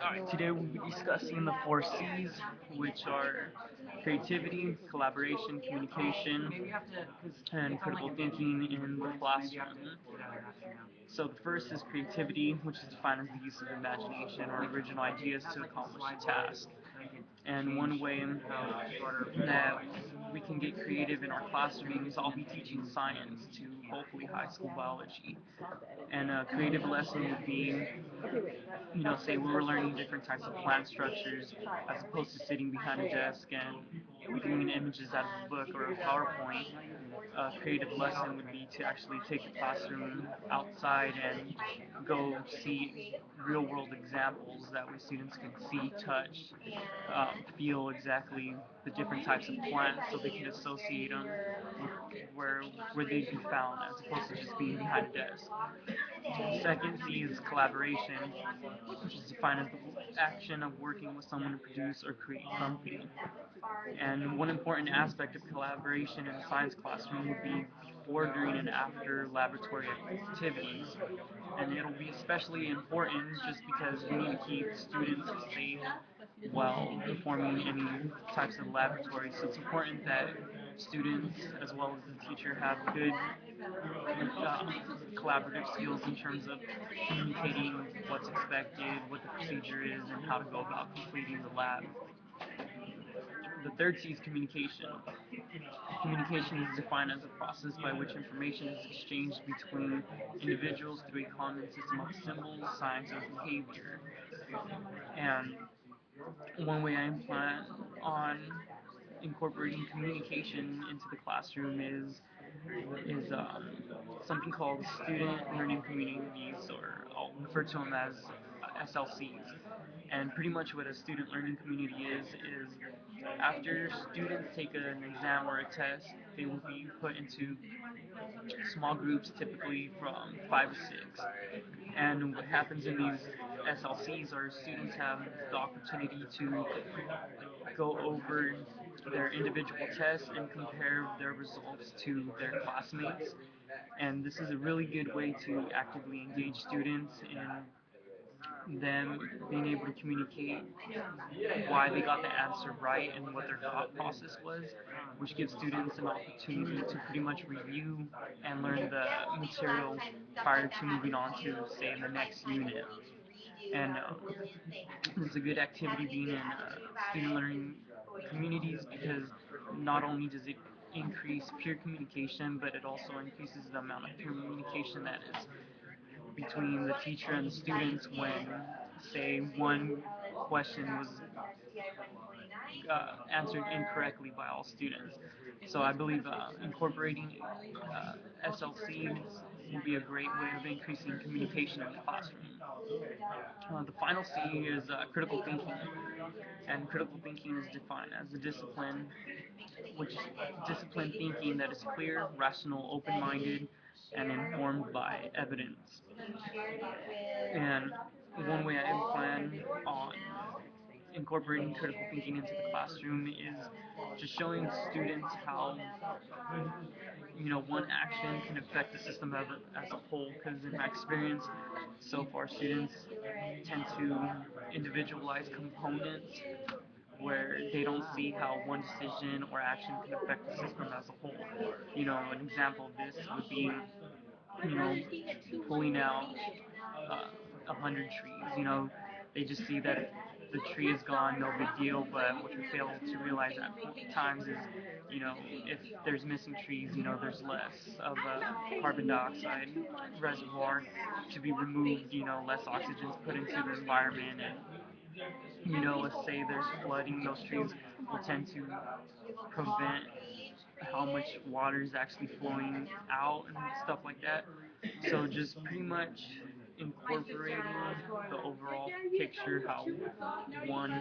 Alright, today we'll be discussing the four C's, which are creativity, collaboration, communication, and critical thinking in the classroom. So the first is creativity, which is defined as the use of imagination or original ideas to accomplish a task. And one way that we can get creative in our classroom is I'll be teaching science to hopefully high school biology. And a creative lesson would be, say we were learning different types of plant structures as opposed to sitting behind a desk and reviewing images out of a book or a PowerPoint. A creative lesson would be to actually take the classroom outside and go see real world examples that way students can see, touch, feel exactly the different types of plants so they can associate them with where they'd be found as opposed to just being behind a desk. Second C is collaboration, which is defined as the action of working with someone to produce or create something. And one important aspect of collaboration in a science classroom would be before, during, and after laboratory activities. And it'll be especially important just because we need to keep students safe while performing any types of laboratories. So it's important that students, as well as the teacher, have good collaborative skills in terms of communicating what's expected, what the procedure is, and how to go about completing the lab. The third C is communication. Communication is defined as a process by which information is exchanged between individuals through a common system of symbols, signs, and behavior. And one way I plan on incorporating communication into the classroom is something called student learning communities, or I'll refer to them as SLCs. And pretty much what a student learning community is after students take an exam or a test, they will be put into small groups, typically from 5 to 6. And what happens in these SLCs are students have the opportunity to go over their individual tests and compare their results to their classmates. And this is a really good way to actively engage students in them being able to communicate why they got the answer right and what their thought process was, which gives students an opportunity to pretty much review and learn the material prior to moving on to, say, the next unit. And it's a good activity being in student learning communities because not only does it increase peer communication, but it also increases the amount of communication that is between the teacher and the students when, say, one question was answered incorrectly by all students. So I believe incorporating SLCs will be a great way of increasing communication in the classroom. The final C is critical thinking, and critical thinking is defined as a discipline, which is disciplined thinking that is clear, rational, open-minded, and informed by evidence. And one way I plan on incorporating critical thinking into the classroom is just showing students how one action can affect the system as a whole. Because in my experience so far, students tend to individualize components where they don't see how one decision or action can affect the system as a whole. An example of this would be you know, pulling out 100 trees. They just see that the tree is gone, no big deal. But what they fail to realize at times is, if there's missing trees, there's less of a carbon dioxide reservoir to be removed. Less oxygen is put into the environment, and let's say there's flooding, those trees will tend to prevent how much water is actually flowing out and stuff like that. So just pretty much incorporating the overall picture, how one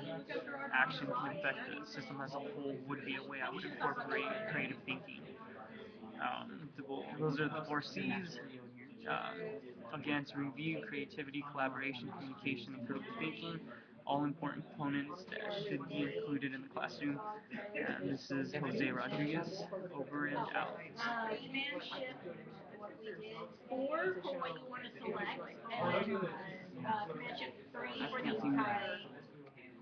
action can affect the system as a whole would be a way I would incorporate creative thinking. Those are the four C's. Again, to review: creativity, collaboration, communication, and critical thinking, all important components that should be included in the classroom. And this is Jose Rodriguez, over and out. You mentioned what we did for what you want to select, and then you mentioned three for the entire